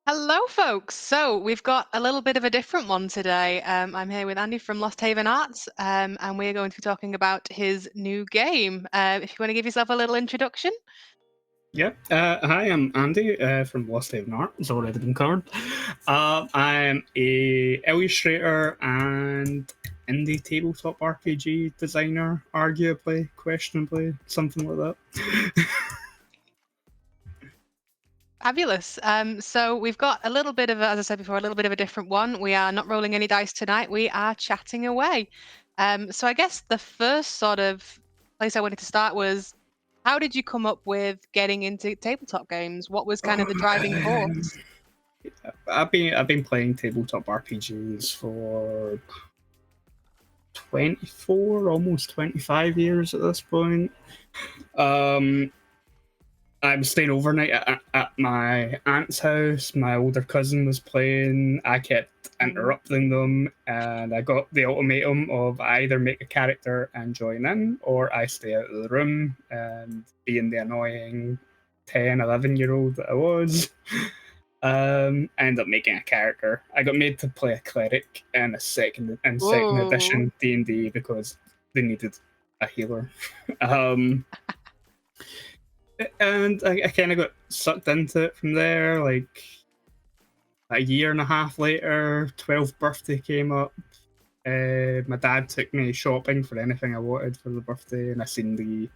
Hello, folks. So we've got a little bit of a different one today. I'm here with Andy from LostHavenArts, and we're going to be talking about his new game. If you want to give yourself a little introduction. Yep. Hi, I'm Andy from LostHavenArts. It's already been covered. I'm a illustrator and indie tabletop RPG designer, arguably, questionably, something like that. Fabulous. So we've got a little bit of, as I said before, a little bit of a different one. We are not rolling any dice tonight. We are chatting away. So I guess the first sort of place I wanted to start was, how did you come up with getting into tabletop games? What was kind of the driving force? I've been playing tabletop RPGs for 24, almost 25 years at this point. I was staying overnight at my aunt's house. My older cousin was playing. I kept interrupting them, and I got the ultimatum of I either make a character and join in, or I stay out of the room and being the annoying 10, 11-year-old that I was. I ended up making a character. I got made to play a cleric in second Whoa. edition D&D because they needed a healer. um, and I kind of got sucked into it from there. Like a year and a half later, 12th birthday came up. My dad took me shopping for anything I wanted for the birthday, and I seen the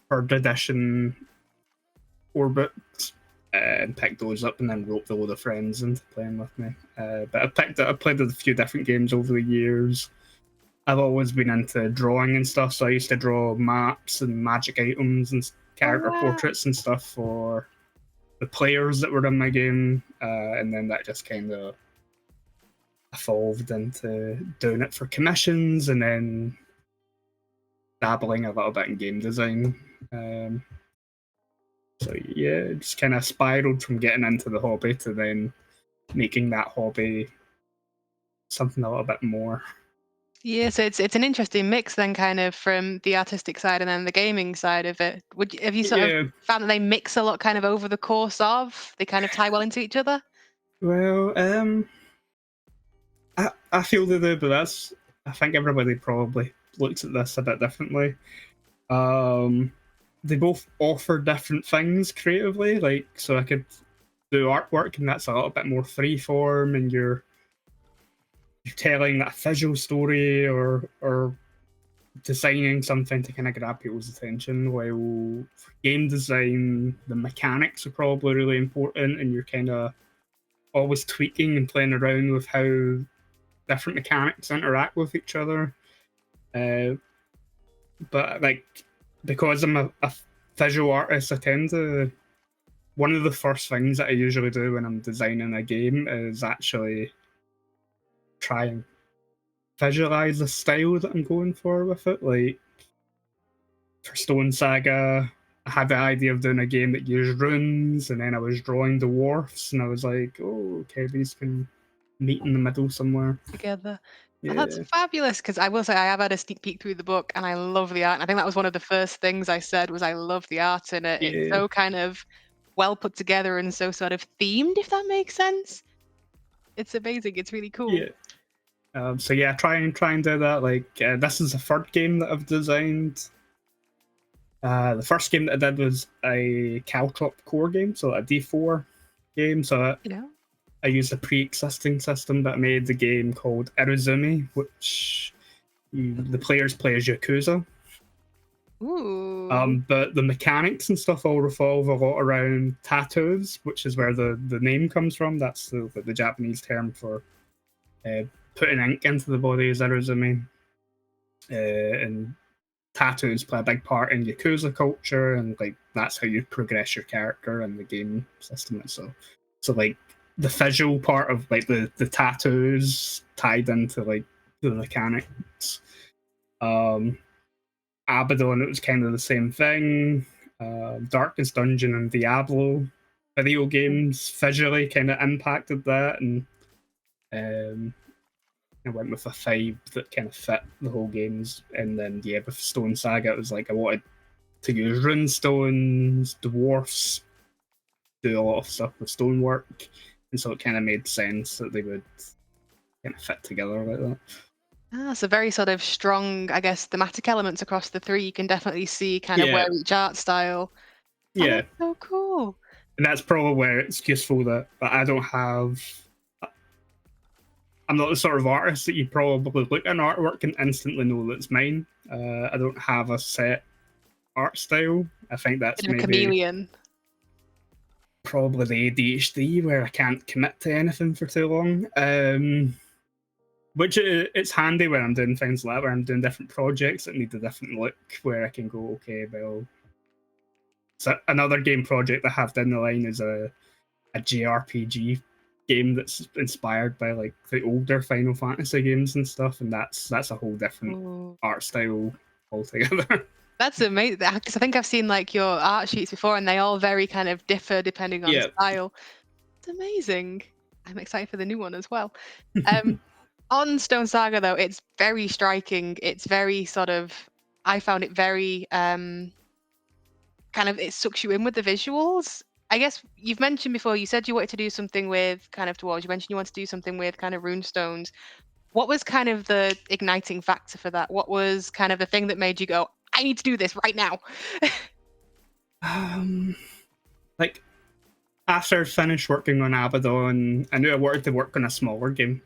third edition 4 books and picked those up, and then roped a load of friends into playing with me. But I played with a few different games over the years. I've always been into drawing and stuff, so I used to draw maps and magic items and character Wow. portraits and stuff for the players that were in my game, and then that just kind of evolved into doing it for commissions, and then dabbling a little bit in game design. So yeah, it just kind of spiraled from getting into the hobby to then making that hobby something a little bit more. Yeah, so it's an interesting mix then, kind of from the artistic side and then the gaming side of it. Have you sort of Yeah, found that they mix a lot kind of over the course of? They kind of tie well into each other? well, I feel they do, but I think everybody probably looks at this a bit differently. Um, they both offer different things creatively. Like, so I could do artwork, and that's a little bit more freeform, and you're telling a visual story or designing something to kind of grab people's attention. While for game design, the mechanics are probably really important, and you're kind of always tweaking and playing around with how different mechanics interact with each other. Uh, but like, because I'm a visual artist, I tend to one of the first things that I usually do when I'm designing a game is actually try and visualize the style that I'm going for with it. Like for Stone Saga, I had the idea of doing a game that used runes, and then I was drawing dwarfs, and I was like, oh, okay, these can meet in the middle somewhere. Together. Oh, that's Yeah, fabulous, because I will say I have had a sneak peek through the book and I love the art. And I think that was one of the first things I said was I love the art in it. It's yeah, so kind of well put together and so sort of themed, if that makes sense. It's amazing. It's really cool. yeah. So yeah, try and do that. Like this is the third game that I've designed. The first game that I did was a Caltrop core game, so a D4 game. So You know? I used a pre-existing system that made the game called Iruzumi, which the players play as Yakuza. Ooh. But the mechanics and stuff all revolve a lot around tattoos, which is where the name comes from. That's the Japanese term for uh, putting ink into the body is Iruzumi. And tattoos play a big part in Yakuza culture, and like that's how you progress your character in the game system. So like the visual part of like the tattoos tied into like the mechanics. Um, Abaddon, it was kind of the same thing. Darkness Dungeon and Diablo video games visually kind of impacted that, and um, I went with a vibe that kind of fit the whole games. And then yeah, with Stone Saga, it was like I wanted to use rune stones, dwarfs, do a lot of stuff with stonework. and so it kind of made sense that they would kind of fit together like that. So very sort of strong, I guess, thematic elements across the three. You can definitely see kind of Yeah, where each art style. Oh, yeah, that's so cool. and that's probably where it's useful that I don't have. I'm not the sort of artist that you probably look at an artwork and instantly know that it's mine. I don't have a set art style. I think that's Bit of a maybe chameleon. probably the ADHD where I can't commit to anything for too long. Which it's handy when I'm doing things like that, where I'm doing different projects that need a different look, where I can go, okay, well. So another game project I have down the line is a JRPG game that's inspired by like the older Final Fantasy games and stuff, and that's a whole different Ooh. art style altogether. That's amazing. Because I think I've seen like your art sheets before, and they all very kind of differ depending on Yeah. style. It's amazing. I'm excited for the new one as well. On Stone Saga though, it's very striking. It's very sort of. I found it very kind of it sucks you in with the visuals. I guess you've mentioned before. You said you wanted to do something with kind of dwarves. You mentioned you wanted to do something with kind of rune stones. What was kind of the igniting factor for that? What was kind of the thing that made you go, I need to do this right now? Like after I finished working on Abaddon, I knew I wanted to work on a smaller game.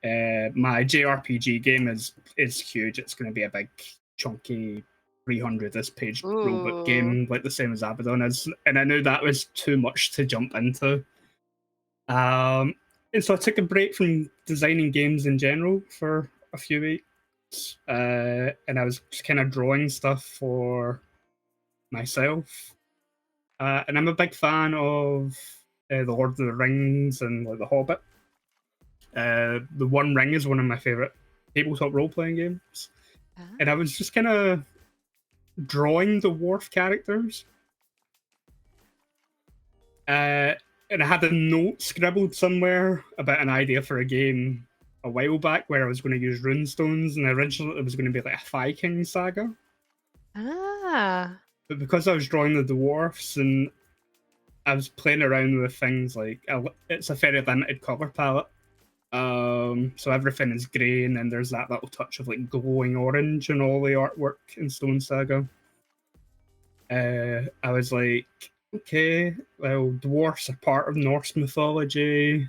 My JRPG game is huge. It's going to be a big, chunky 300 page robot Ooh. game, like the same as Abaddon is, and I knew that was too much to jump into. And so I took a break from designing games in general for a few weeks, and I was just kind of drawing stuff for myself. And I'm a big fan of the Lord of the Rings and like the Hobbit. The One Ring is one of my favorite tabletop role playing games, and I was just kind of drawing the dwarf characters. And I had a note scribbled somewhere about an idea for a game a while back where I was going to use runestones, and originally it was going to be like a Viking saga. Ah. But because I was drawing the dwarfs and I was playing around with things like it's a very limited color palette. So everything is grey, and then there's that little touch of like glowing orange in all the artwork in Stone Saga. I was like, okay, well, dwarfs are part of Norse mythology.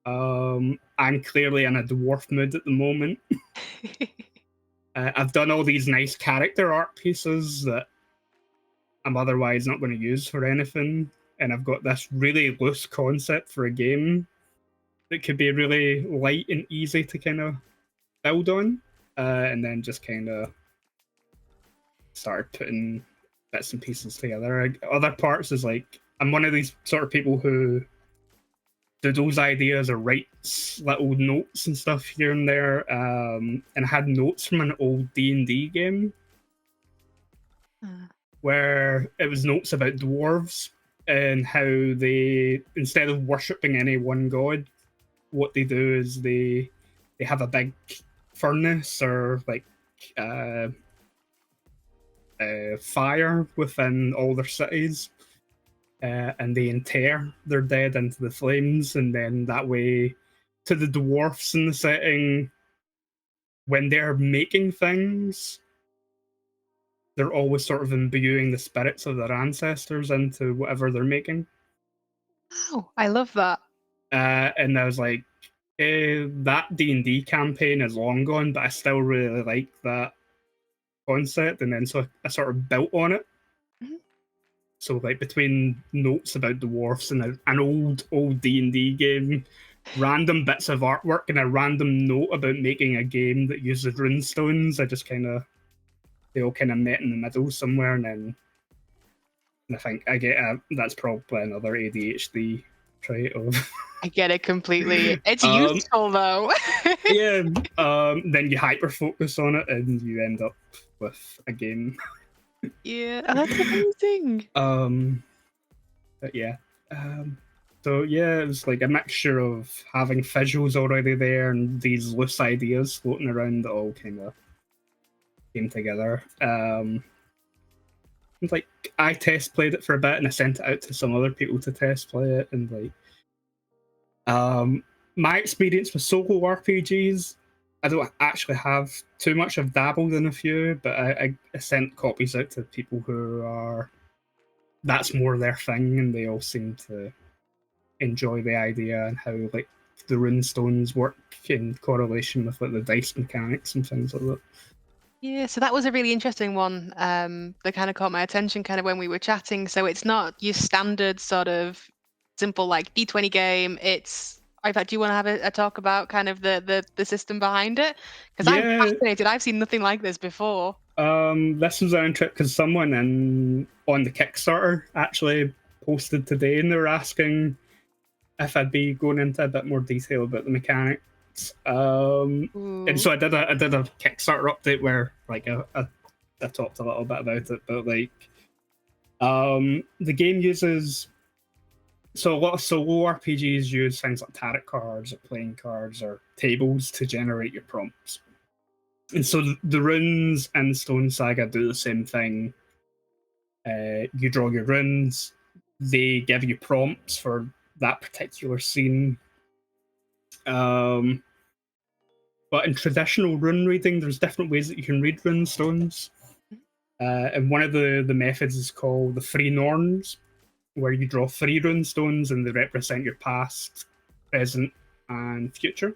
I'm clearly in a dwarf mood at the moment. I've done all these nice character art pieces that I'm otherwise not going to use for anything, and I've got this really loose concept for a game that could be really light and easy to kind of build on, and then just kind of started putting bits and pieces together. Other parts is like I'm one of these sort of people who doodles ideas or writes little notes and stuff here and there. And I had notes from an old D&D game where it was notes about dwarves and how they, instead of worshipping any one god, what they do is they have a big furnace or like fire within all their cities, and they inter their dead into the flames, and then that way, to the dwarfs in the setting, when they're making things, they're always sort of imbuing the spirits of their ancestors into whatever they're making. Oh, I love that. And I was like, that D&D campaign is long gone, but I still really like that concept, and then so I sort of built on it. Mhm. So like between notes about dwarfs and an old D&D game, random bits of artwork, and a random note about making a game that uses runestones, I just kind of they all kind of met in the middle somewhere, and then I think I get that's probably another ADHD trait of. I get it completely. It's um, useful though. yeah. Then you hyper focus on it, and you end up with a game. Yeah, that's amazing. But yeah. So yeah, it was like a mixture of having visuals already there and these loose ideas floating around that all kind of came together. Like I test played it for a bit and I sent it out to some other people to test play it, and like My experience with solo RPGs, I don't actually have too much. I've dabbled in a few, but I sent copies out to people who are that's more their thing, and they all seem to enjoy the idea and how like the rune stones work in correlation with like the dice mechanics and things like that. Yeah, so that was a really interesting one. That kind of caught my attention kind of when we were chatting. So it's not your standard sort of simple like D20 game. It's in fact, do you want to have a talk about kind of the system behind it? Because I'm Yeah, fascinated. I've seen nothing like this before. this was an interest because someone on the Kickstarter actually posted today, and they were asking if I'd be going into a bit more detail about the mechanics. And Ooh. so I did a Kickstarter update where like I talked a little bit about it, but like the game uses so a lot of solo RPGs use things like tarot cards or playing cards or tables to generate your prompts. And so the runes and Stone Saga do the same thing. You draw your runes, they give you prompts for that particular scene. Um, but in traditional rune reading, there's different ways that you can read rune stones. And one of the methods is called the three norns, where you draw three rune stones and they represent your past, present, and future.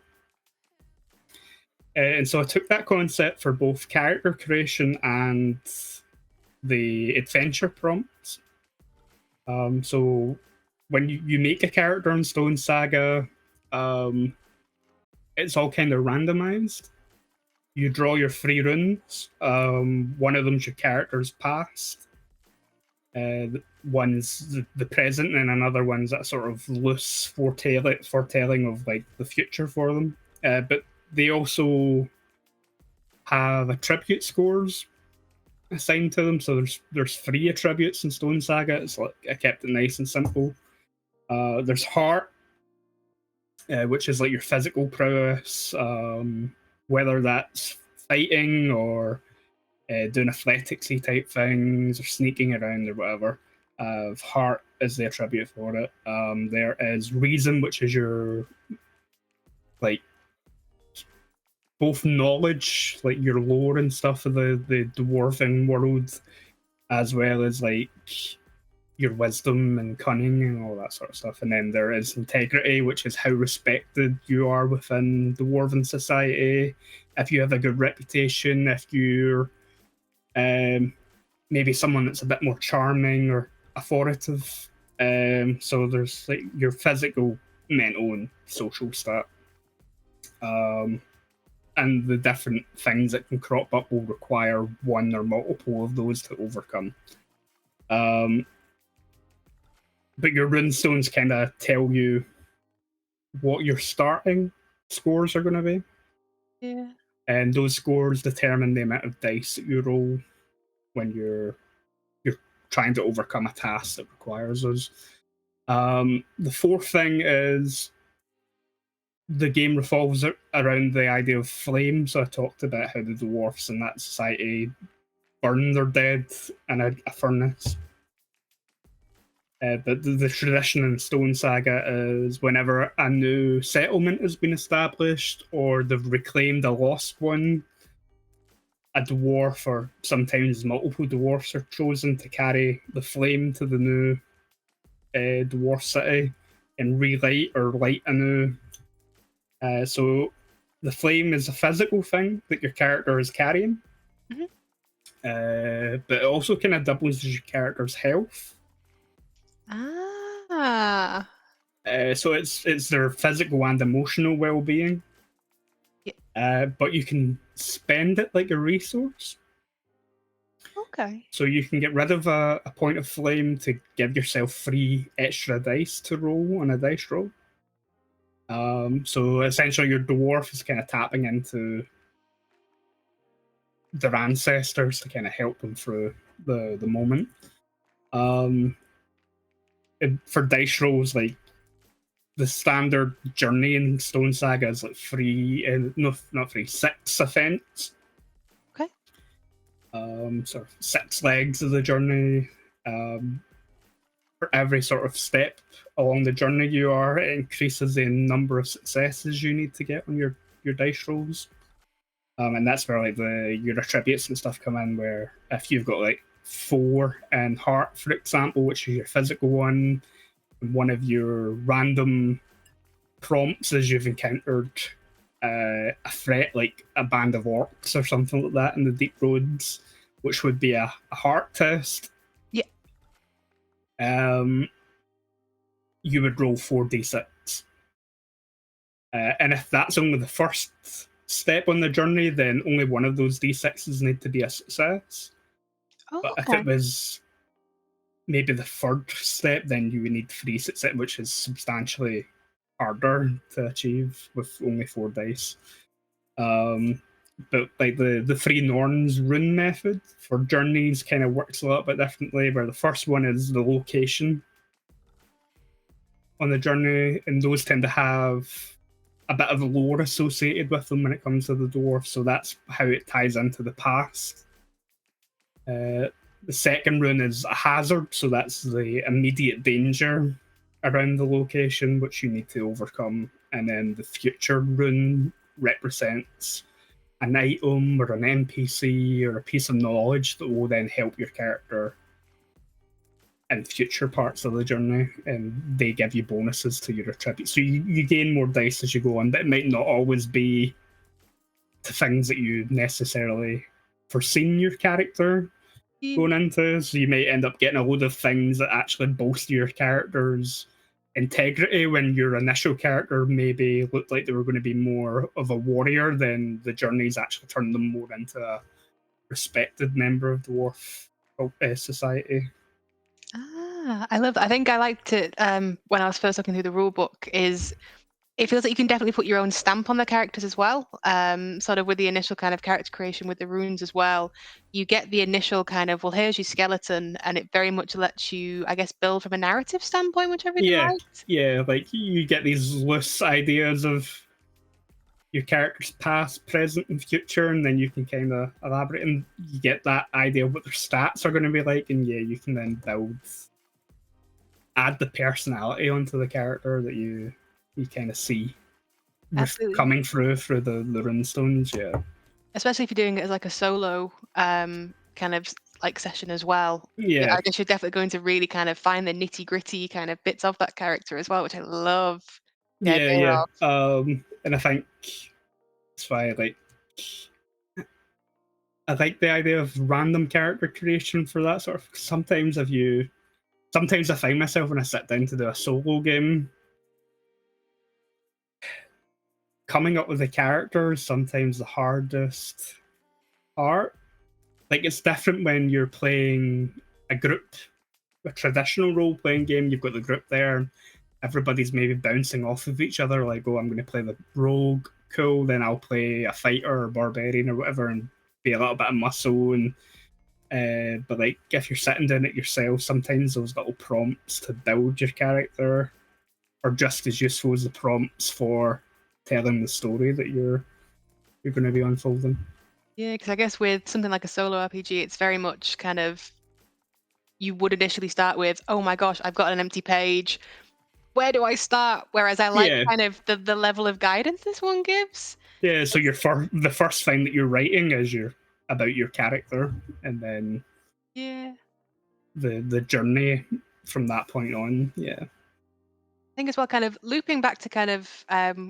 And so I took that concept for both character creation and the adventure prompts. So when you make a character in Stone Saga, um, it's all kind of randomized. You draw your three runes. One of them's your character's past. One's the present, and another one's that sort of loose foretelling of like the future for them. But they also have attribute scores assigned to them. So there's three attributes in Stone Saga. It's like I kept it nice and simple. There's heart, which is like your physical prowess, whether that's fighting or doing athleticsy type things or sneaking around or whatever. Heart is the attribute for it. There is reason, which is your like both knowledge, like your lore and stuff of the dwarven world, as well as like your wisdom and cunning and all that sort of stuff. And then there is integrity, which is how respected you are within the dwarven society. If you have a good reputation, if you're maybe someone that's a bit more charming or authoritative. So there's like your physical, mental, and social stat. And the different things that can crop up will require one or multiple of those to overcome. But your runestones kind of tell you what your starting scores are going to be. Yeah. And those scores determine the amount of dice that you roll when you're trying to overcome a task that requires those. The fourth thing is the game revolves around the idea of flame. So I talked about how the dwarfs in that society burn their dead in a furnace. But the tradition in Stone Saga is whenever a new settlement has been established or they've reclaimed a lost one, a dwarf or sometimes multiple dwarfs are chosen to carry the flame to the new dwarf city and relight or light a new. So the flame is a physical thing that your character is carrying, but it also kind of doubles as your character's health. Ah. So it's their physical and emotional well-being. But you can spend it like a resource. Okay. So you can get rid of a point of flame to give yourself 3 extra dice to roll on a dice roll. So essentially, your dwarf is kind of tapping into their ancestors to kind of help them through the moment. For dice rolls, like the standard journey in Stone Saga is like 3, no, not 3, 6 events. Okay. Sort of 6 legs of the journey. for every sort of step along the journey you are, it increases the number of successes you need to get on your dice rolls. And that's where like your attributes and stuff come in. Where if you've got like 4 in heart, for example, which is your physical one, and one of your random prompts is you've encountered a threat like a band of orcs or something like that in the deep roads, which would be a heart test. Yeah. You would roll 4d6. And if that's only the first step on the journey, then only one of those d6s need to be a success. Oh, But if okay. it was maybe the third step, then you would need 3 success, which is substantially harder to achieve with only 4 dice. But like the Three Norns rune method for journeys kind of works a little bit differently, where the first one is the location on the journey, and those tend to have a bit of lore associated with them when it comes to the dwarf, so that's how it ties into the past. The second rune is a hazard, so that's the immediate danger around the location which you need to overcome. And then the future rune represents an item or an NPC or a piece of knowledge that will then help your character in future parts of the journey, and they give you bonuses to your attributes. So you gain more dice as you go on, but it might not always be to things that you necessarily foreseen your character going into. So you might end up getting a load of things that actually bolster your character's integrity when your initial character maybe looked like they were going to be more of a warrior, then the journeys actually turn them more into a respected member of dwarf society. I love that. I think I liked it when I was first looking through the rule book. Is it feels like you can definitely put your own stamp on the characters as well. Sort of with the initial kind of character creation with the runes as well. You get the initial kind of, well, here's your skeleton, and it very much lets you, I guess, build from a narrative standpoint, which I really Yeah, liked. yeah, like you get these loose ideas of your character's past, present, and future, and then you can kind of elaborate and you get that idea of what their stats are going to be like, and yeah, you can then add the personality onto the character that you kind of see Absolutely. coming through the runestones. Yeah, Especially if you're doing it as like a solo kind of like session as well. Yeah, yeah, I guess you're definitely going to really kind of find the nitty gritty kind of bits of that character as well, which I love the yeah, idea yeah. of. And I think that's why I like the idea of random character creation for that sort of. Sometimes I find myself when I sit down to do a solo game, coming up with the characters sometimes the hardest part. Like it's different when you're playing a group, a traditional role playing game. You've got the group there, everybody's maybe bouncing off of each other. Like, oh, I'm going to play the rogue, cool. Then I'll play a fighter or barbarian or whatever, and be a little bit of muscle. And but like if you're sitting down it yourself, sometimes those little prompts to build your character are just as useful as the prompts for telling the story that you're going to be unfolding. Yeah, because I guess with something like a solo RPG, it's very much kind of you would initially start with, oh my gosh, I've got an empty page. Where do I start? Whereas I like Yeah, kind of the level of guidance this one gives. yeah. So the first thing that you're writing is about your character, and then Yeah. the journey from that point on. Yeah, I think as well, kind of looping back to kind of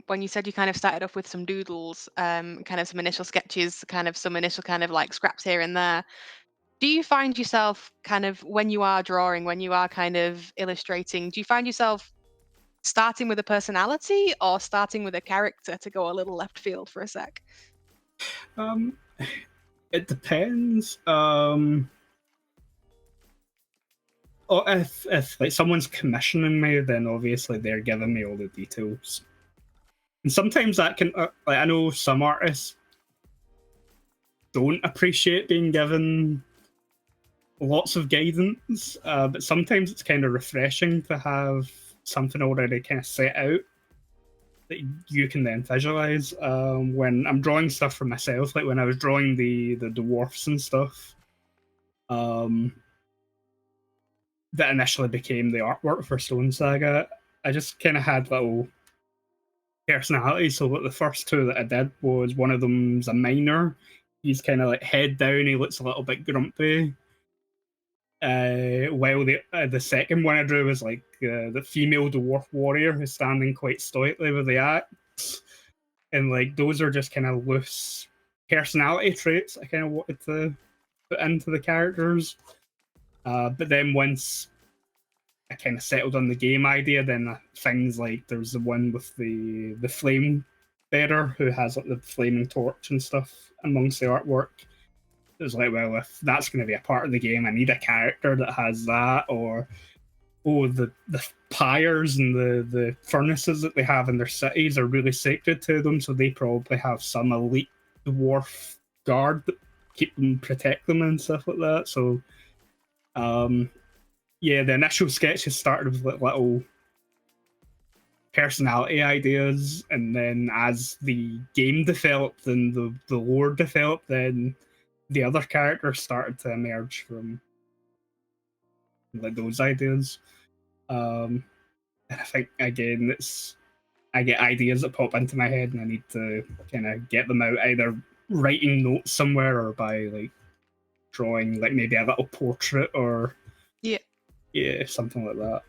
when you said you kind of started off with some doodles, kind of some initial sketches, kind of some initial kind of like scraps here and there. Do you find yourself kind of when you are drawing, when you are kind of illustrating, do you find yourself starting with a personality or starting with a character to go a little left field for a sec? um, it depends. Oh, if like someone's commissioning me, then obviously they're giving me all the details, and sometimes that can like I know some artists don't appreciate being given lots of guidance, but sometimes it's kind of refreshing to have something already kind of set out that you can then visualize. When I'm drawing stuff for myself, like when I was drawing the dwarfs and stuff, um, that initially became the artwork for Stone Saga, I just kind of had little personalities. So the first two that I did was one of them's a miner. He's kind of like head down. He looks a little bit grumpy. While the second one I drew was like the female dwarf warrior who's standing quite stoically with the axe, and like those are just kind of loose personality traits I kind of wanted to put into the characters. But then once I kind of settled on the game idea, then things like there's the one with the flame bearer who has like the flaming torch and stuff amongst the artwork. It was like, well, if that's going to be a part of the game, I need a character that has that. Or the pyres and the furnaces that they have in their cities are really sacred to them, so they probably have some elite dwarf guard that keep them, protect them and stuff like that. So yeah, the initial sketches started with like little personality ideas, and then as the game developed and the lore developed, then the other characters started to emerge from like those ideas. And I think again, I get ideas that pop into my head, and I need to kind of get them out either writing notes somewhere or by like drawing like maybe a little portrait or yeah, something like that.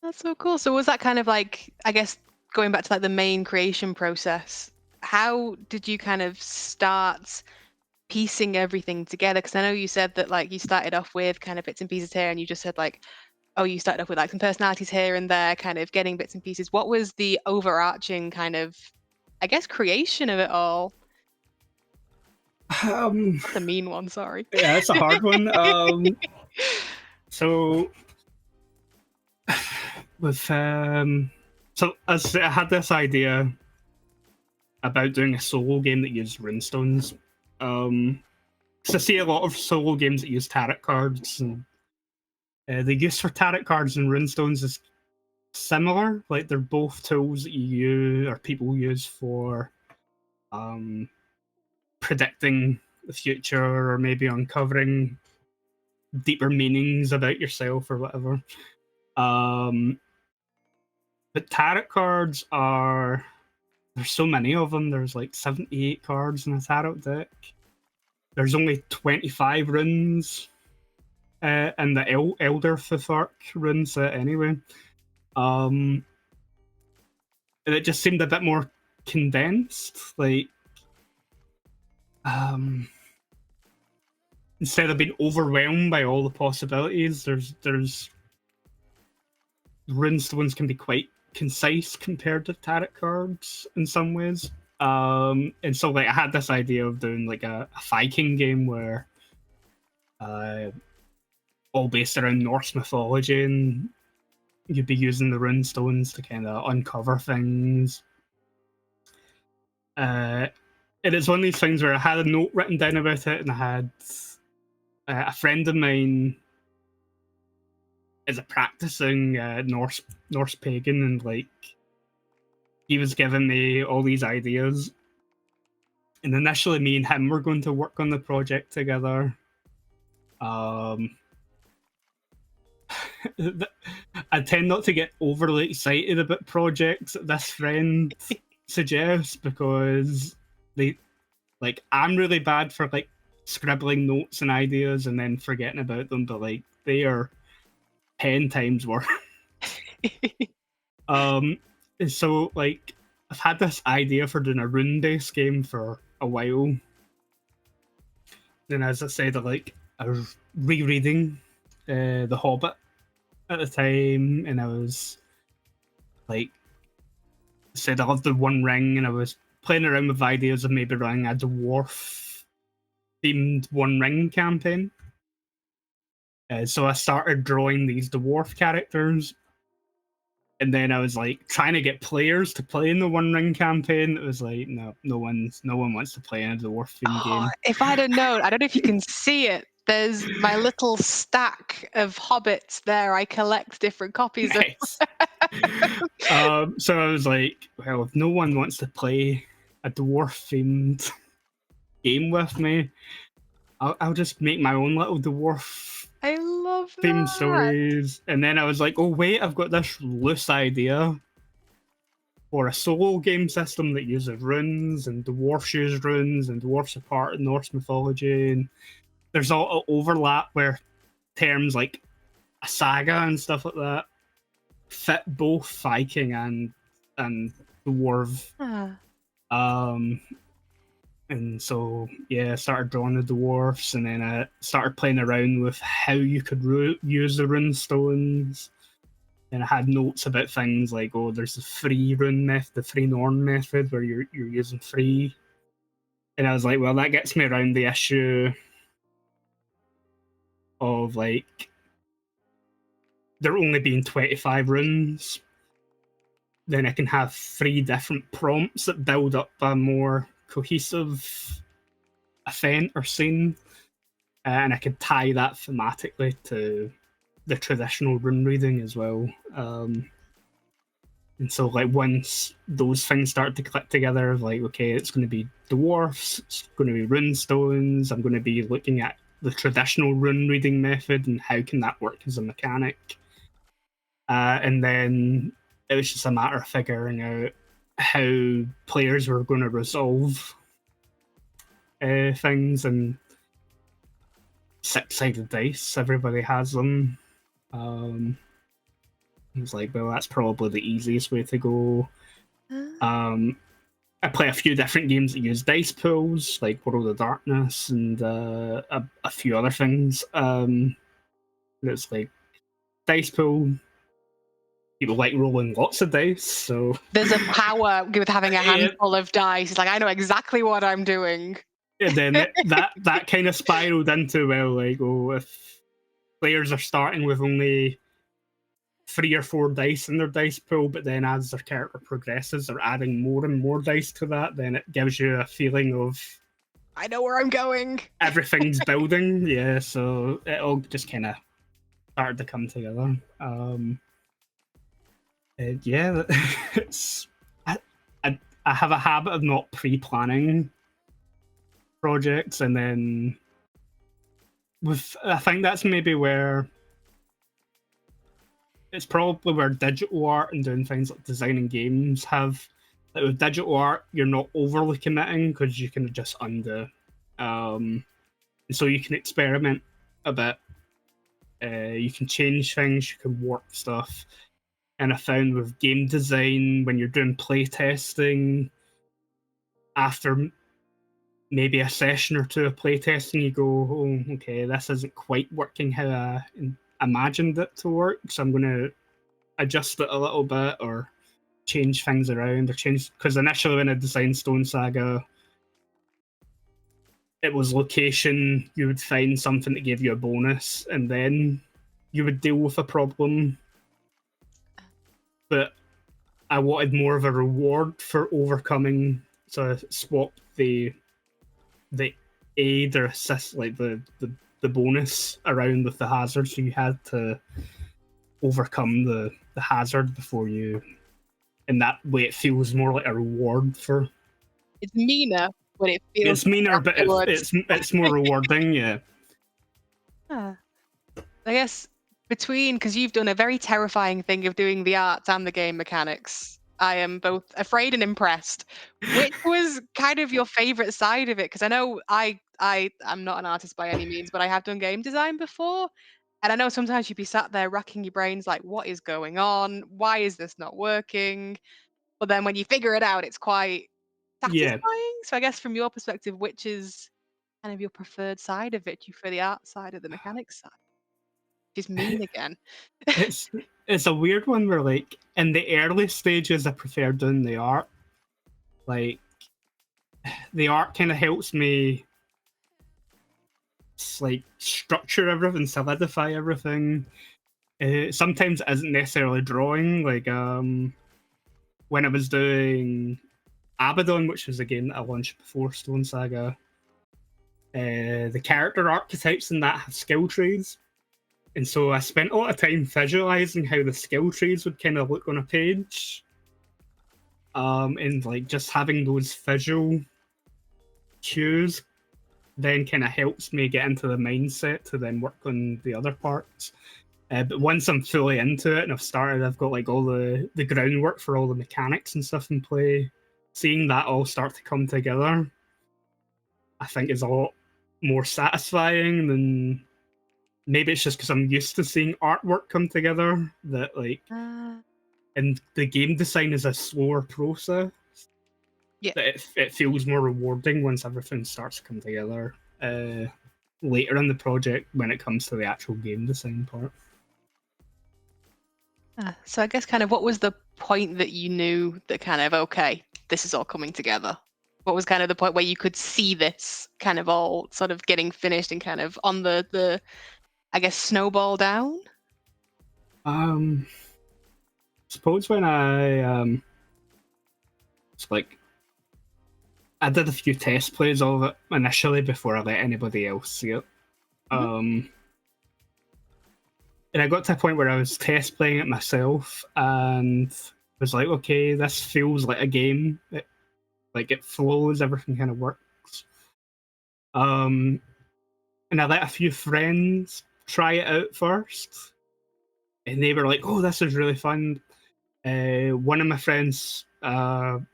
That's so cool. So was that kind of like, I guess, going back to like the main creation process, how did you kind of start piecing everything together? Because I know you said that like you started off with kind of bits and pieces here, and you just said like, oh, you started off with like some personalities here and there, kind of getting bits and pieces. What was the overarching kind of, I guess, creation of it all? That's a mean one, sorry. Yeah, it's a hard one. So with so as I had this idea about doing a solo game that used runestones. Because I see a lot of solo games that use tarot cards, and the use for tarot cards and runestones is similar. Like they're both tools that you use or people use for predicting the future or maybe uncovering deeper meanings about yourself or whatever. But tarot cards are, there's so many of them. There's like 78 cards in a tarot deck. There's only 25 runes in the Elder Futhark rune set anyway. And it just seemed a bit more condensed. Like, instead of being overwhelmed by all the possibilities, there's runestones can be quite concise compared to tarot cards in some ways. And so like I had this idea of doing like a Viking game where all based around Norse mythology, and you'd be using the runestones to kind of uncover things. It is one of these things where I had a note written down about it, and I had a friend of mine is a practicing Norse pagan, and like he was giving me all these ideas. And initially, me and him were going to work on the project together. I tend not to get overly excited about projects that this friend suggests, because they like I'm really bad for like scribbling notes and ideas and then forgetting about them, but like they are 10 times worse. So like I've had this idea for doing a rune-based game for a while. Then, as I said, I was rereading The Hobbit at the time, and I was like, said I loved the One Ring, and I was playing around with ideas of maybe running a dwarf themed One Ring campaign. So I started drawing these dwarf characters, and then I was like trying to get players to play in the One Ring campaign. It was like no one wants to play in a dwarf themed game. If I'd have known, I don't know if you can see it. There's my little stack of hobbits there. I collect different copies nice. So I was like, well, if no one wants to play a dwarf themed game with me, I'll just make my own little dwarf. I love love theme that. stories. And then I was like, oh wait, I've got this loose idea for a solo game system that uses runes, and dwarfs use runes, and dwarfs are part of Norse mythology, and there's all overlap where terms like a saga and stuff like that fit both Viking and dwarf. Ah. Um, and so yeah, I started drawing the dwarfs, and then I started playing around with how you could use the rune stones. And I had notes about things like, oh, there's the free rune method, the free Norn method, where you're using free. And I was like, well, that gets me around the issue of like there only being 25 runes. Then I can have 3 different prompts that build up a more cohesive event or scene, and I could tie that thematically to the traditional rune reading as well. And so, like, once those things start to click together, like, okay, it's going to be dwarfs, it's going to be rune stones. I'm going to be looking at the traditional rune reading method and how can that work as a mechanic. And then it was just a matter of figuring out how players were going to resolve things, and 6-sided dice, everybody has them. I was like, well, that's probably the easiest way to go. I play a few different games that use dice pools, like World of Darkness and a few other things. It's like dice pool. People like rolling lots of dice, so There's a power with having a yeah. handful of dice. It's like, I know exactly what I'm doing. And then that kind of spiraled into, well, like, oh, if players are starting with only 3 or 4 dice in their dice pool, but then as their character progresses, they're adding more and more dice to that, then it gives you a feeling of I know where I'm going. everything's building. Yeah, so it all just kind of started to come together. Yeah, it's I have a habit of not pre-planning projects, and then I think that's maybe where it's probably where digital art and doing things like designing games have, like, with digital art, you're not overly committing because you can just undo. And so you can experiment a bit. You can change things, you can warp stuff. And I found with game design, when you're doing play testing, after maybe a session or two of play testing, you go, oh, okay, this isn't quite working how I imagined it to work, so I'm going to adjust it a little bit or change things around, or change, because initially when I designed Stone Saga, it was location. You would find something that gave you a bonus, and then you would deal with a problem. But I wanted more of a reward for overcoming, so I swapped the aid or assist, like the bonus, around with the hazard, so you had to overcome the hazard before you, and that way it feels more like a reward for. It's meaner, but it feels It's meaner, but afterwards. it's more rewarding. Yeah. Ah. I guess between, because you've done a very terrifying thing of doing the arts and the game mechanics, I am both afraid and impressed. Which was kind of your favorite side of it? Because I know I'm not an artist by any means, but I have done game design before. And I know sometimes you'd be sat there racking your brains like, what is going on? Why is this not working? But then when you figure it out, it's quite Yeah. satisfying. So I guess from your perspective, which is kind of your preferred side of it? Do you prefer the art side or the mechanics side? She's mean again. it's it's a weird one where, like, in the early stages I prefer doing the art. Like, the art kind of helps me, like, structure everything, solidify everything. Sometimes it isn't necessarily drawing. Like, when I was doing Abaddon, which was a game that I launched before Stone Saga, the character archetypes in that have skill trees. And so I spent a lot of time visualizing how the skill trees would kind of look on a page. And like just having those visual cues then kind of helps me get into the mindset to then work on the other parts. But once I'm fully into it and I've got like all the groundwork for all the mechanics and stuff in play. Seeing that all start to come together, I think is a lot more satisfying than maybe it's just because I'm used to seeing artwork come together. That like, Uh, and the game design is a slower process. yeah. That it feels more rewarding once everything starts to come together. Later in the project when it comes to the actual game design part. So I guess kind of what was the point that you knew that kind of, okay, this is all coming together? What was kind of the point where you could see this kind of all sort of getting finished and kind of on the I guess, snowball down? Suppose when it's like I did a few test plays of it initially before I let anybody else see it. Mhm. And I got to a point where I was test playing it myself and was like, okay, this feels like a game. It flows, everything kind of works. And I let a few friends try it out first, and they were like, "Oh, this is really fun." One of my friends, her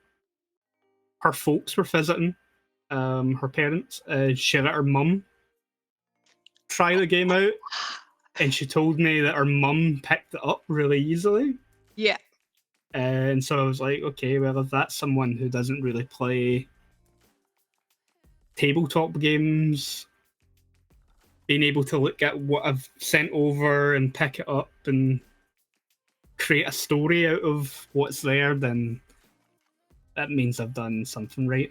folks were visiting, her parents. She let her mum try the game out, and she told me that her mum picked it up really easily. Yeah. And so I was like, okay, well, if that's someone who doesn't really play tabletop games, being able to look at what I've sent over and pick it up and create a story out of what's there, then that means I've done something right,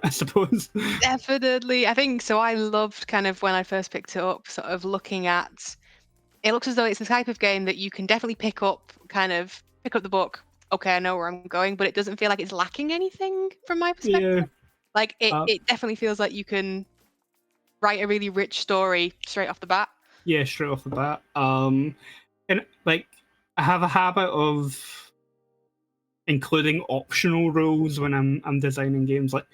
I suppose. Definitely. I think so. I loved kind of when I first picked it up, sort of looking at it looks as though it's the type of game that you can definitely pick up the book. Okay, I know where I'm going, but it doesn't feel like it's lacking anything from my Yeah, perspective. Like uh, it definitely feels like you can write a really rich story straight off the bat. yeah, straight off the bat. And like, I have a habit of including optional rules when I'm designing games. Like,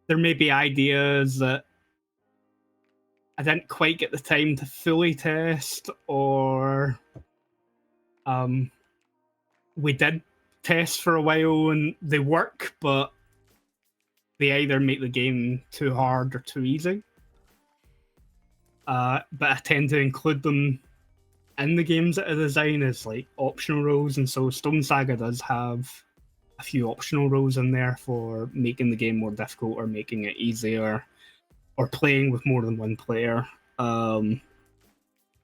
there may be ideas that I didn't quite get the time to fully test, or um, we did test for a while and they work, but they either make the game too hard or too easy. But I tend to include them in the games that I design as like optional roles, and so Stone Saga does have a few optional roles in there for making the game more difficult or making it easier or playing with more than one player.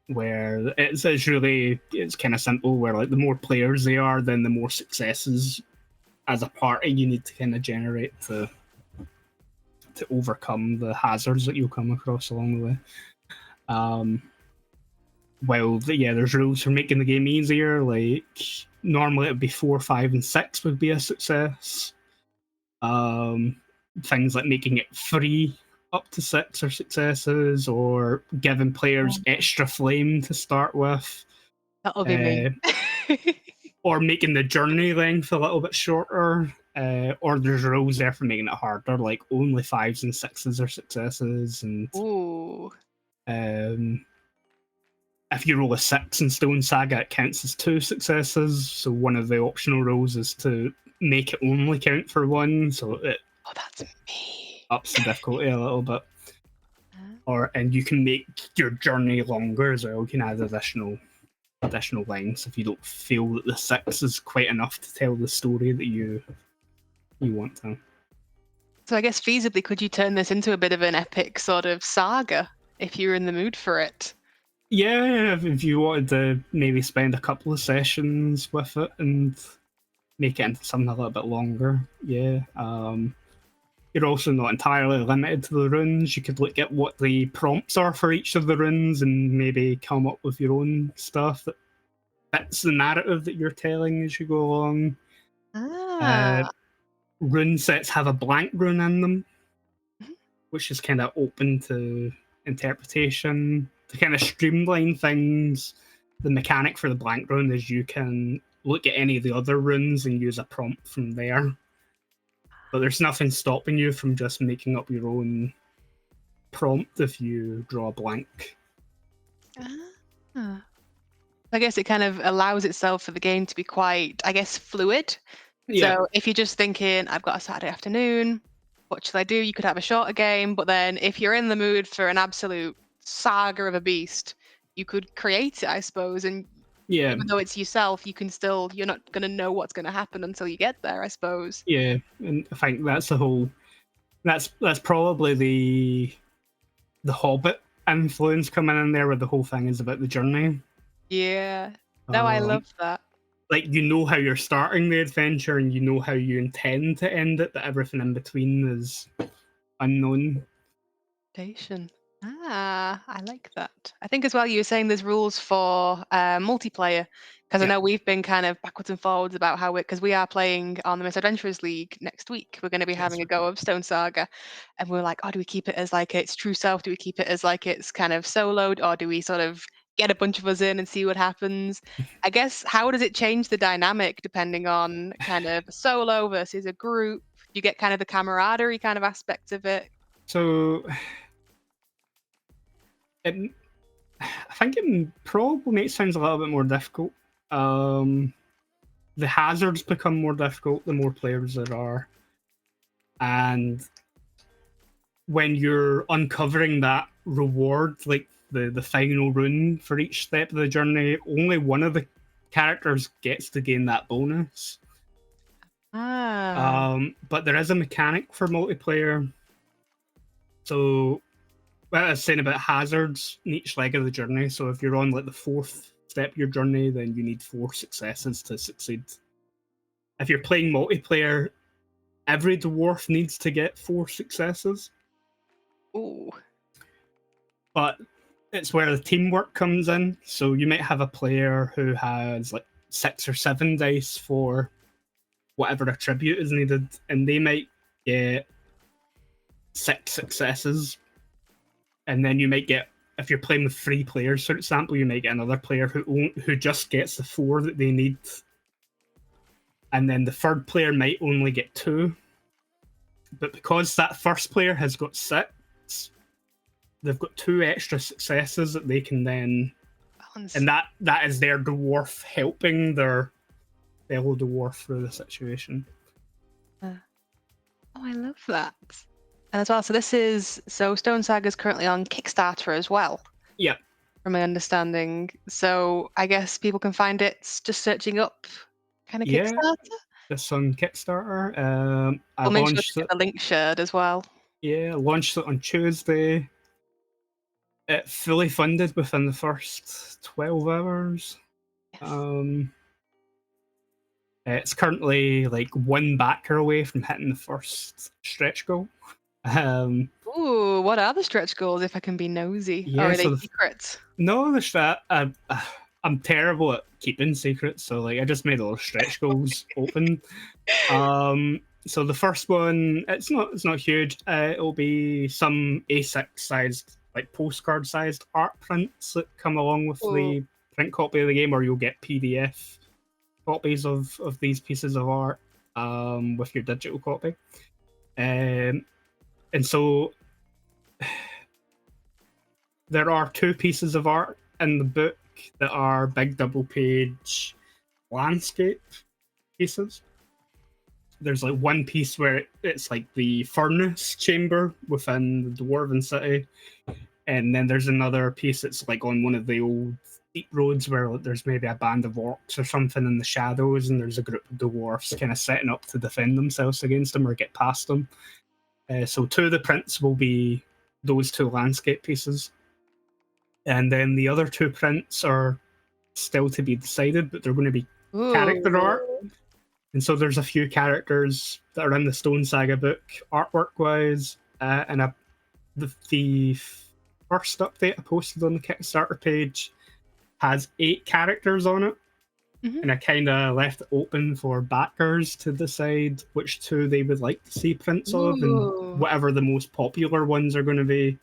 Where it's kind of simple. Where like the more players they are, then the more successes as a party you need to kind of generate to overcome the hazards that you'll come across along the way. Um, there's rules for making the game easier. Like normally it'd be 4, 5, and 6 would be a success. Um, Things like making it free up to 6 are successes, or giving players extra flame to start with, That'll be me. or making the journey length a little bit shorter. Or there's rules there for making it harder, like only 5s and 6s are successes, and Ooh. um, if you roll a 6 in Stone Saga, it counts as 2 successes. So one of the optional rules is to make it only count for 1, so it Oh, that's me. ups the difficulty a little bit. Huh? And you can make your journey longer as well. You can add additional lengths if you don't feel that the 6 is quite enough to tell the story that you want to. So I guess feasibly, could you turn this into a bit of an epic sort of saga if you're in the mood for it? Yeah, if you wanted to maybe spend a couple of sessions with it and make it into something a little bit longer, yeah. You're also not entirely limited to the runes. You could look at what the prompts are for each of the runes and maybe come up with your own stuff that fits the narrative that you're telling as you go along. Uh, Ah. Rune sets have a blank rune in them, Mhm. which is kind of open to interpretation. To kind of streamline things, the mechanic for the blank rune is you can look at any of the other runes and use a prompt from there. But there's nothing stopping you from just making up your own prompt if you draw a blank. Ah. I guess it kind of allows itself for the game to be quite, I guess, fluid. Yeah, So if you're just thinking, I've got a Saturday afternoon, what should I do? You could have a shorter game, but then if you're in the mood for an absolute saga of a beast, you could create it, I suppose. And yeah, even though it's yourself, you're not going to know what's going to happen until you get there, I suppose. yeah. And I think that's the whole. That's probably the Hobbit influence coming in there, where the whole thing is about the journey. Yeah. No, I Um, love that. like you know how you're starting the adventure and you know how you intend to end it, but everything in between is unknown. Station. Ah, I like that. I think as well you were saying there's rules for multiplayer because I Yeah, know we've been kind of backwards and forwards about how it because we are playing on the Misadventurers League next week. We're going to be yes. having a go of Stone Saga, and we're like, oh, do we keep it as like its true self? Do we keep it as like it's kind of soloed, or do we sort of get a bunch of us in and see what happens? I guess how does it change the dynamic depending on kind of solo versus a group? You get kind of the camaraderie kind of aspect of it. So it, I think it probably makes things a little bit more difficult. The hazards become more difficult the more players there are, and when you're uncovering that reward, like the final rune for each step of the journey, only one of the characters gets to gain that bonus. Ah. But there is a mechanic for multiplayer. So, well, I was saying about hazards in each leg of the journey. So, if you're on like the fourth step of your journey, then you need 4 successes to succeed. If you're playing multiplayer, every dwarf needs to get 4 successes. Ooh. But it's where the teamwork comes in. So, you might have a player who has like 6 or 7 dice for whatever attribute is needed, and they might get 6 successes, and then you might get, if you're playing with 3 players, for example, you might get another player who just gets the 4 that they need, and then the third player might only get 2. But because that first player has got 6, they've got 2 extra successes that they can then, Balance. and that is their dwarf helping their fellow dwarf through the situation. Oh, I love that. And as well, so Stone Saga is currently on Kickstarter as well, Yep. from my understanding. So I guess people can find it just searching up kind of Yeah, Kickstarter. this on Kickstarter. I We'll make sure to launched get it. the link shared as well. Yeah, launched it on Tuesday. It fully funded within the first 12 hours. Yes. It's currently like 1 backer away from hitting the first stretch goal. Um, Ooh, what are the stretch goals if I can be nosy? Or yeah, are they so secrets? no, the strat. I'm terrible at keeping secrets, so like I just made all the stretch goals open. So the first one, it's not huge. It'll be some A6 sized, like postcard sized art prints that come along with Ooh. the print copy of the game, or you'll get PDF copies of these pieces of art with your digital copy. And so there are 2 pieces of art in the book that are big double page landscape pieces. There's like one piece where it's like the furnace chamber within the dwarven city, and then there's another piece that's like on one of the old deep roads where there's maybe a band of orcs or something in the shadows, and there's a group of dwarfs kind of setting up to defend themselves against them or get past them. So 2 of the prints will be those 2 landscape pieces, and then the other 2 prints are still to be decided, but they're going to be character art. Ooh. And so there's a few characters that are in the Stone Saga book, artwork wise, and the first update I posted on the Kickstarter page has 8 characters on it, Mhm. and I kind of left it open for backers to decide which 2 they would like to see prints of, and Ooh. whatever the most popular ones are going to be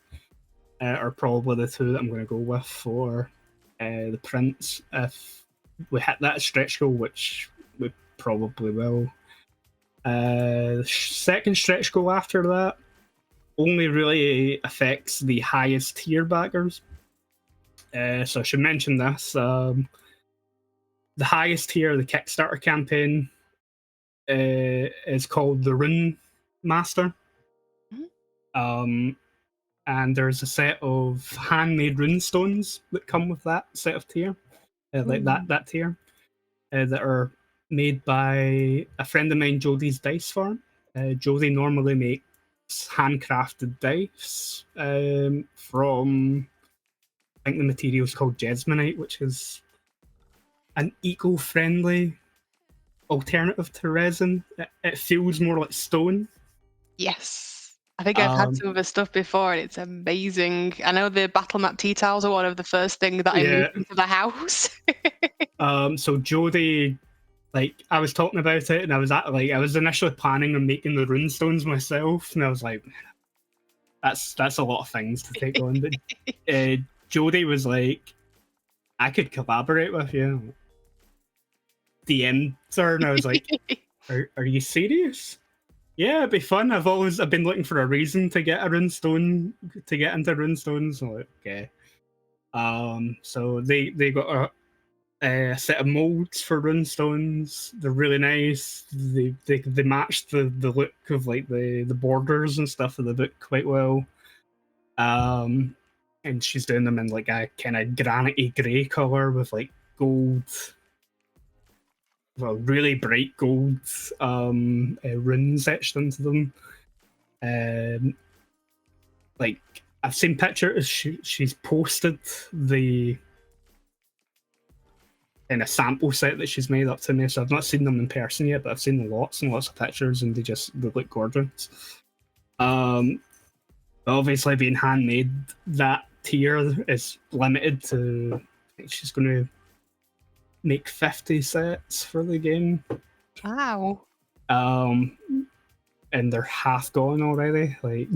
are probably the 2 that I'm going to go with for the prints. If we hit that stretch goal, which we probably will. The second stretch goal after that only really affects the highest tier backers. So I should mention this. The highest tier of the Kickstarter campaign is called the Rune Master. Mhm. Um, and there's a set of handmade rune stones that come with that set of tier, like Ooh. that tier, that are made by a friend of mine, Jodie's Dice Farm. Jodie normally makes handcrafted dice from, I think the material is called Jesmonite, which is an eco-friendly alternative to resin. It feels more like stone. Yes. I think I've had Um, some of the stuff before, and it's amazing. I know the battle map tea towels are one of the first things that I moved yeah. into the house. So Jodie, like, I was talking about it, and I was initially planning on making the runestones myself, and I was like, that's a lot of things to take on. But uh, Jodie was like, I could collaborate with you. DM'd her, and I was like, are you serious? Yeah, it'd be fun. I've been looking for a reason to get a runestone to get into runestones. So like, okay. So they got a set of molds for runestones. They're really nice. They match the look of like the borders and stuff of the book quite well. Um, and she's doing them in like a kind of granity grey color with like gold, well, really bright gold runes etched into them. Um, like I've seen pictures. She's posted the in a sample set that she's made up to me. So I've not seen them in person yet, but I've seen lots and lots of pictures, and they look gorgeous. But obviously, being handmade, that tier is limited to. I think she's going to make 50 sets for the game. Wow. Um, and they're half gone already. Like,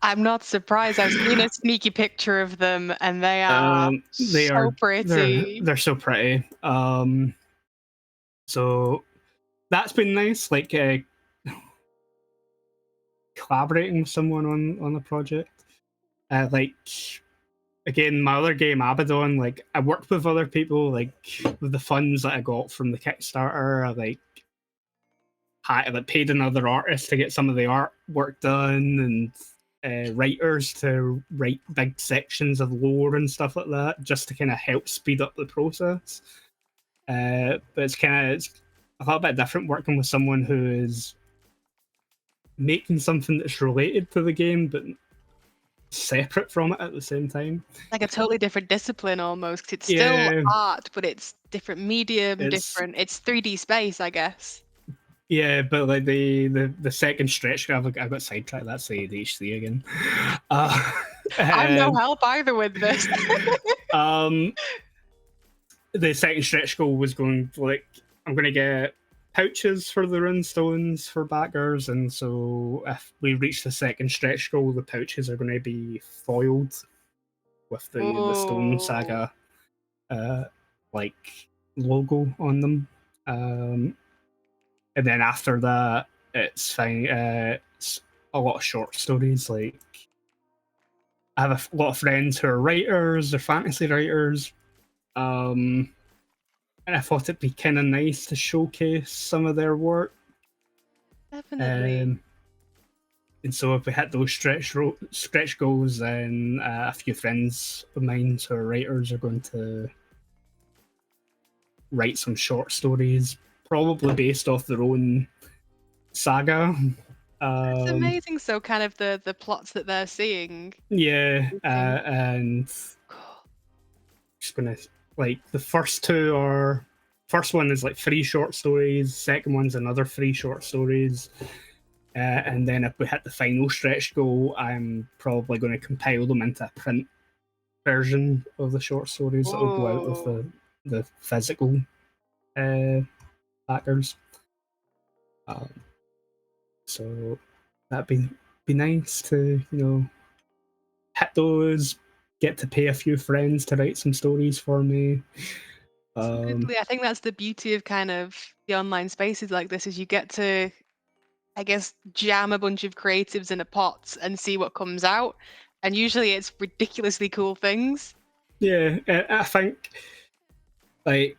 I'm not surprised. I've seen a sneaky picture of them, and they are they so are pretty. they're so pretty. So that's been nice. Like collaborating with someone on a project. Like again, my other game Abaddon, like I worked with other people, like with the funds that I got from the Kickstarter. I like paid another artist to get some of the artwork done, and writers to write big sections of lore and stuff like that, just to kind of help speed up the process. But it's a little bit different working with someone who is making something that's related to the game, but separate from it at the same time. Like a totally different discipline almost. 'Cause it's still Yeah, art, but it's different medium, it's different. It's 3D space, I guess. yeah, but like the second stretch, I got sidetracked. That's the ADHD again. Uh, I'm no um, help either with this. um, the second stretch goal was going like I'm going to get pouches for the runstones for backers, and so if we reach the second stretch goal, the pouches are going to be foiled with the Stone Oh, Saga uh, like logo on them. And then after that, it's fine. It's a lot of short stories. Like I have a lot of friends who are writers, they're fantasy writers, and I thought it'd be kind of nice to showcase some of their work. definitely. Um, and so if we hit those stretch goals, then a few friends of mine who are writers are going to write some short stories, probably based off their own saga. That's Um, amazing. So kind of the plots that they're seeing. yeah, Okay. and Cool. just gonna like the first one is like three short stories, second one's another three short stories, and then if we hit the final stretch goal, I'm probably going to compile them into a print version of the short stories that will go out with Oh, the physical uh, backers. Um, so that'd be nice to hit those, get to pay a few friends to write some stories for me. Um, absolutely. I think that's the beauty of kind of the online spaces like this is you get to I guess, jam a bunch of creatives in a pot and see what comes out. And usually it's ridiculously cool things. Yeah, I think like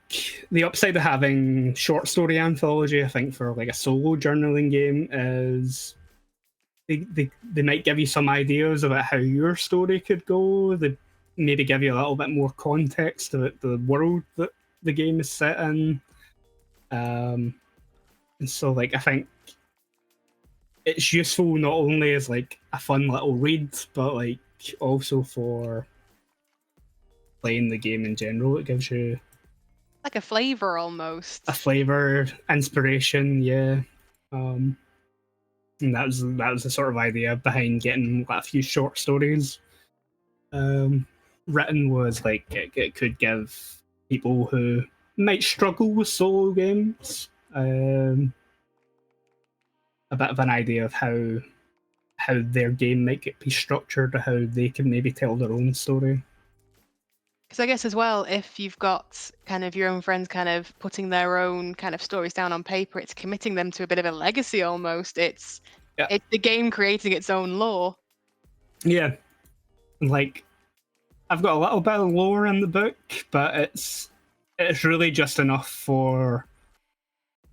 the upside of having short story anthology, I think for like a solo journaling game is they might give you some ideas about how your story could go. They maybe give you a little bit more context about the world that the game is set in. And so like I think it's useful not only as like a fun little read, but like also for playing the game in general. It gives you Like a flavor a almost. flavor, inspiration, yeah. Um, and that was the sort of idea behind getting like, a few short stories written. Was like it could give people who might struggle with solo games a bit of an idea of how their game might be structured, or how they can maybe tell their own story. Because I guess as well, if you've got kind of your own friends kind of putting their own kind of stories down on paper, it's committing them to a bit of a legacy almost. Yeah, It's the game creating its own lore. yeah. Like I've got a little bit of lore in the book, but it's really just enough for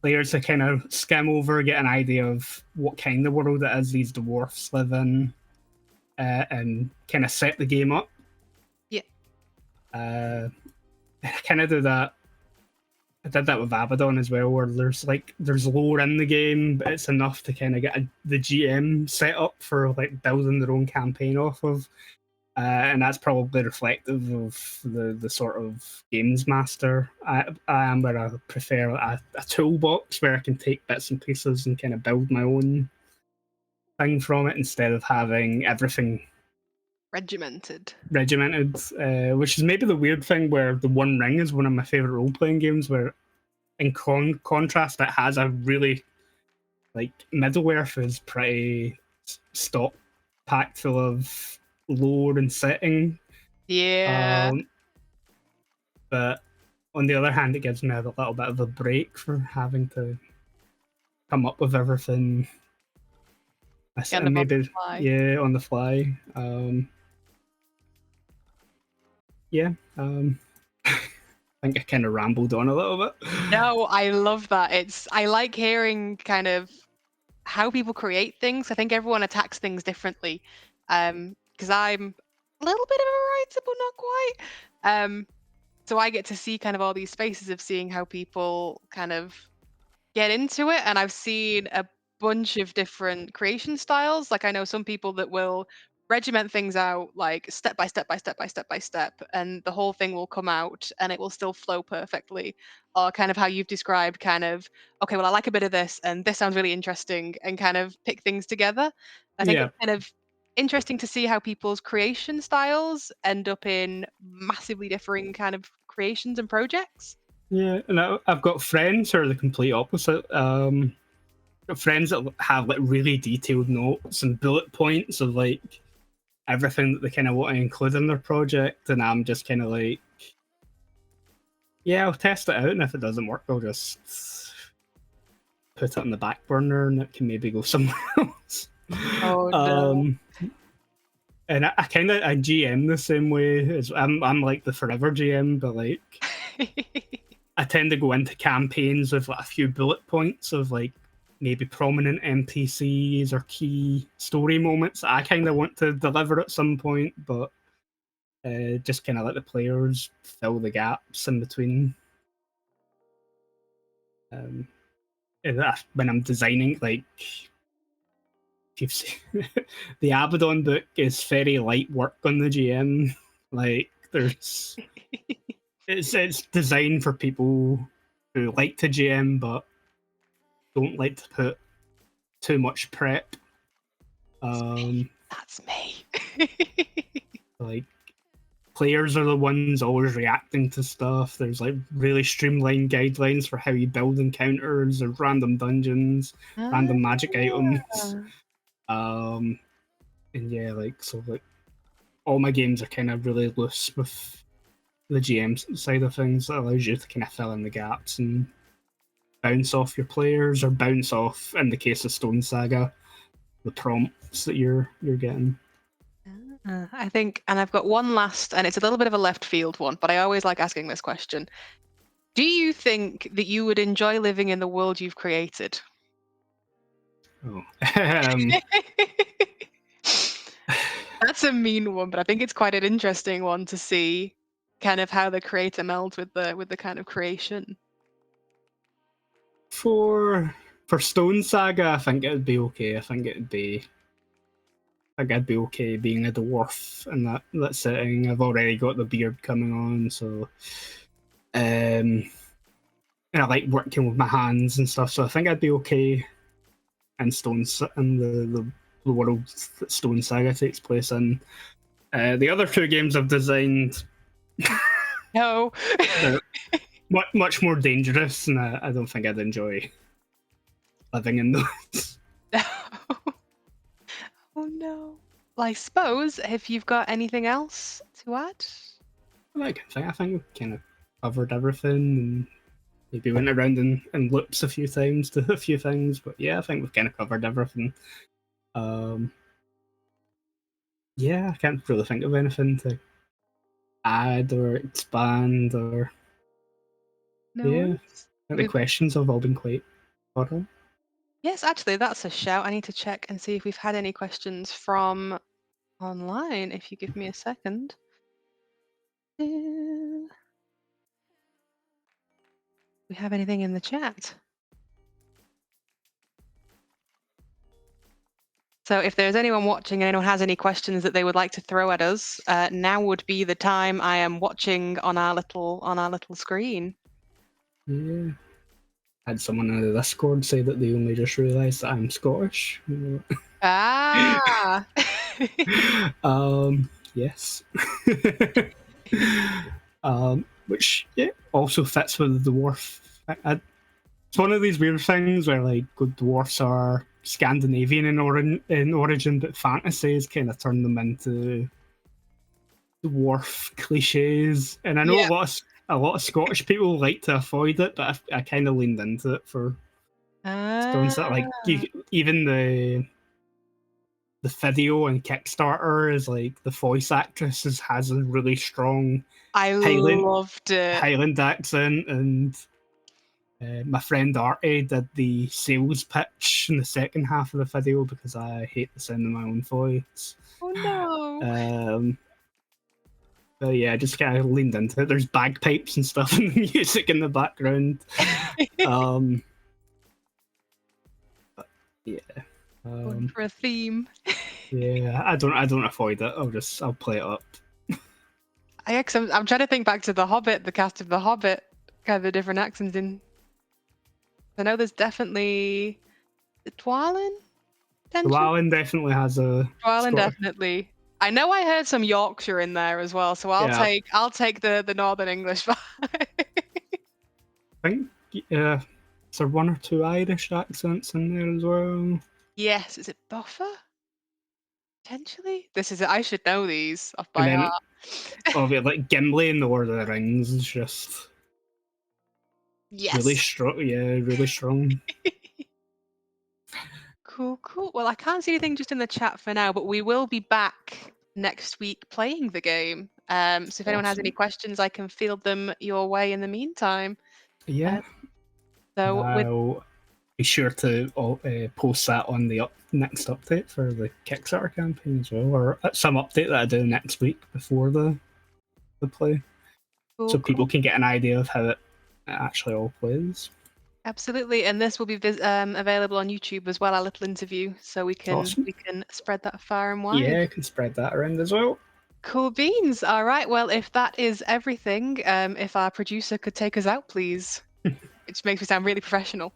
players to kind of skim over, get an idea of what kind of world it is these dwarfs live in, and kind of set the game up. Yeah. I kind of do that. I did that with Abaddon as well, where there's lore in the game, but it's enough to kind of get the GM set up for like building their own campaign off of. And that's probably reflective of the sort of games master I am, where I prefer a toolbox where I can take bits and pieces and kind of build my own thing from it instead of having everything Regimented. regimented. Which is maybe the weird thing where the One Ring is one of my favorite role playing games, where in contrast it has a really like Middle Earth is pretty stock packed full of lore and setting. Yeah. Um, but on the other hand, it gives me a little bit of a break for having to come up with everything. Kind of on the Maybe fly. yeah, on the fly. Yeah, I think I kind of rambled on a little bit. No, I love that. I like hearing kind of how people create things. I think everyone attacks things differently. Because I'm a little bit of a writer, but not quite. So I get to see kind of all these spaces of seeing how people kind of get into it, and I've seen a bunch of different creation styles. Like I know some people that will regiment things out like step by step by step by step by step, and the whole thing will come out and it will still flow perfectly. Or kind of how you've described, kind of, okay, well, I like a bit of this and this sounds really interesting, and kind of pick things together. I think Yeah, it's kind of interesting to see how people's creation styles end up in massively differing kind of creations and projects. yeah, and I've got friends who are the complete opposite. Got friends that have like really detailed notes and bullet points of like everything that they kind of want to include in their project, and I'm just kind of like, yeah, I'll test it out, and if it doesn't work, I'll just put it on the back burner, and it can maybe go somewhere else. Oh no. um, and I kind of I GM the same way as I'm like the forever GM, but like I tend to go into campaigns with like a few bullet points of like maybe prominent NPCs or key story moments that I kind of want to deliver at some point, but just kind of let the players fill the gaps in between. Um, when I'm designing, like, if you've seen the Abaddon book is very light work on the GM. Like, it's designed for people who like to GM but don't like to put too much prep. Um, That's me. like players are the ones always reacting to stuff. There's like really streamlined guidelines for how you build encounters or random dungeons, random magic items. Ah. Um, and yeah, like so, like all my games are kind of really loose with the GM side of things that allows you to kind of fill in the gaps and bounce off your players, or bounce off, in the case of Stone Saga, the prompts that you're getting. I think, and I've got one last, and it's a little bit of a left field one, but I always like asking this question. Do you think that you would enjoy living in the world you've created? Oh. That's a mean one, but I think it's quite an interesting one to see kind of how the creator melds with the kind of creation. for Stone Saga, I think it'd be okay. I think I'd be okay being a dwarf in that setting. I've already got the beard coming on, so and I like working with my hands and stuff. So I think I'd be okay in the world that Stone Saga takes place in. The other two games I've designed, No. they're much more dangerous, and I don't think I'd enjoy living in those. Oh no. Well, I suppose if you've got anything else to add. I think we've kind of covered everything, and maybe went around in loops a few times to a few things, but yeah, I think we've kind of covered everything. Yeah, I can't really think of anything to add or expand or No yeah. worries. I think the questions have all been quite thorough. Yes, actually, that's a shout. I need to check and see if we've had any questions from online. If you give me a second. Do we have anything in the chat? So if there's anyone watching and anyone has any questions that they would like to throw at us, now would be the time. I am watching on our little screen. Yeah. Had someone in the Discord say that they only just realised that I'm Scottish. Ah. Yes. Which yeah, also fits with the dwarf. It's one of these weird things where like good dwarfs are Scandinavian in origin, but fantasy has kind of turned them into dwarf cliches. And I know Yeah. a lot of Scottish people like to avoid it, but I kind of leaned into it for Stone Saga. Like even the video and Kickstarter is like the voice actress has a really strong I loved it. Highland accent, and my friend Artie did the sales pitch in the second half of the video because I hate the sound of my own voice. Oh no. But yeah, I just kind of leaned into it. There's bagpipes and stuff and music in the background. But yeah. Going for a theme. Yeah, I don't avoid it. I'll play it up. I'm trying to think back to The Hobbit, the cast of The Hobbit, kind of the different accents in. I know there's definitely Dwalin. Llewellyn definitely has a Dwalin definitely. I know I heard some Yorkshire in there as well, so I'll take the Northern English. I think is there one or two Irish accents in there as well? Yes, is it Buffer? Potentially. This is it. I should know these off by And then, heart. like Gimli in the Lord of the Rings is just really Yes. strong. Yeah, really strong. Cool. Well, I can't see anything just in the chat for now, but we will be back next week playing the game. So if anyone has any questions, I can field them your way in the meantime. Yeah. So I'll be sure to post that on the next update for the Kickstarter campaign as well, or some update that I do next week before the play, so people can get an idea of how it actually all plays. Absolutely, and this will be available on YouTube as well, our little interview, so we can spread that far and wide. Yeah, I can spread that around as well. Cool beans. All right, well, if that is everything, if our producer could take us out, please. Which makes me sound really professional.